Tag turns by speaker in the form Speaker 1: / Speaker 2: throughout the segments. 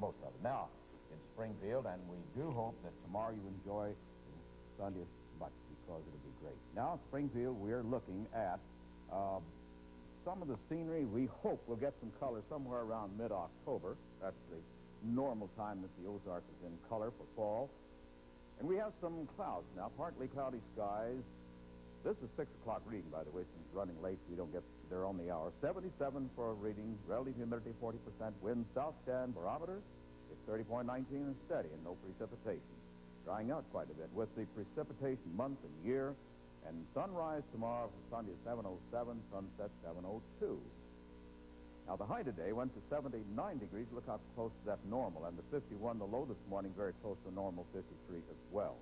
Speaker 1: most of it. Now, in Springfield, and we do hope that tomorrow you enjoy Sunday as much because it'll be great. Now, Springfield, we're looking at some of the scenery. We hope we'll get some color somewhere around mid-October. That's the normal time that the Ozarks is in color for fall. And we have some clouds now, partly cloudy skies. This is 6 o'clock reading, by the way, since it's running late. We don't get there on the hour. 77 for a reading, relative humidity 40%, wind south 10, barometer is 30.19 and steady, and no precipitation. Drying out quite a bit with the precipitation month and year. And sunrise tomorrow for Sunday is 7:07, sunset 7:02. Now, the high today went to 79 degrees. Look how close to that normal. And the 51, the low this morning, very close to normal, 53 as well.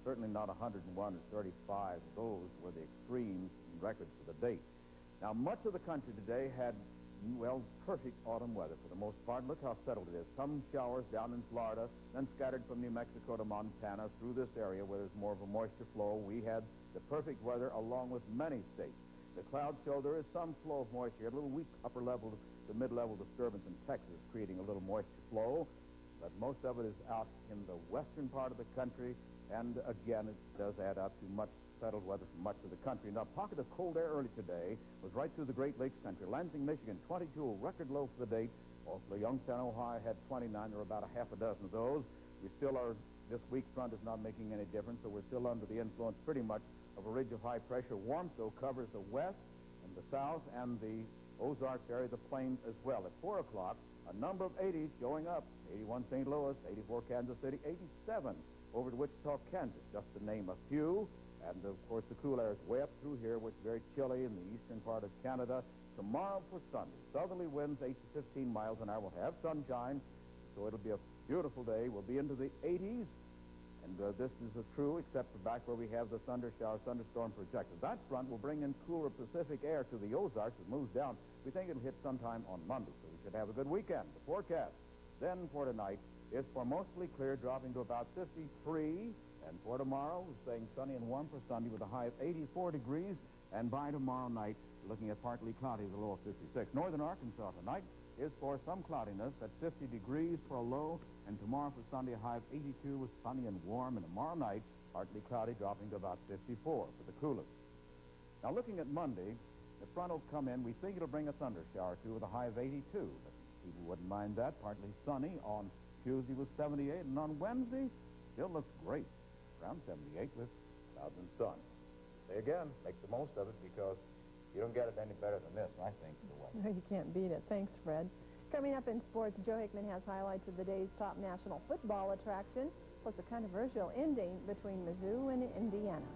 Speaker 1: Certainly not 101 or 35. Those were the extremes in records for the date. Now, much of the country today had, well, perfect autumn weather for the most part. Look how settled it is. Some showers down in Florida, then scattered from New Mexico to Montana through this area where there's more of a moisture flow. We had the perfect weather along with many states. The clouds show there is some flow of moisture, a little weak upper level to mid-level disturbance in Texas, creating a little moisture flow. But most of it is out in the western part of the country. And again, it does add up to much settled weather for much of the country. Now, a pocket of cold air early today was right through the Great Lakes country. Lansing, Michigan, 22, a record low for the date. Also, Youngstown, Ohio had 29. There were about a half a dozen of those. We still are, this weak front is not making any difference, so we're still under the influence pretty much of a ridge of high pressure. Warmth, though, covers the west and the south and the Ozarks area, the plains as well. At 4 o'clock, a number of 80s showing up. 81 St. Louis, 84 Kansas City, 87 over to Wichita, Kansas, just to name a few. And, of course, the cool air is way up through here, which is very chilly in the eastern part of Canada. Tomorrow for Sunday, southerly winds 8 to 15 miles an hour. We'll have sunshine, so it'll be a beautiful day. We'll be into the 80s. And this is true, except for back where we have the thunderstorm projected. That front will bring in cooler Pacific air to the Ozarks. It moves down. We think it'll hit sometime on Monday, so we should have a good weekend. The forecast then for tonight is for mostly clear, dropping to about 53. And for tomorrow, we're saying sunny and warm for Sunday with a high of 84 degrees. And by tomorrow night, we're looking at partly cloudy with a low of 56. Northern Arkansas tonight is for some cloudiness at 50 degrees for a low. And tomorrow for Sunday, a high of 82 with sunny and warm. And tomorrow night, partly cloudy, dropping to about 54 for the coolest. Now, looking at Monday, the front will come in. We think it'll bring a thunder shower, too, with a high of 82. But people wouldn't mind that. Partly sunny on Tuesday with 78. And on Wednesday, still looks great. Around 78 with clouds and sun. Say again, make the most of it because you don't get it any better than this, I think, the weather.
Speaker 2: No, you can't beat it. Thanks, Fred. Coming up in sports, Joe Hickman has highlights of the day's top national football attraction, plus a controversial ending between Mizzou and Indiana.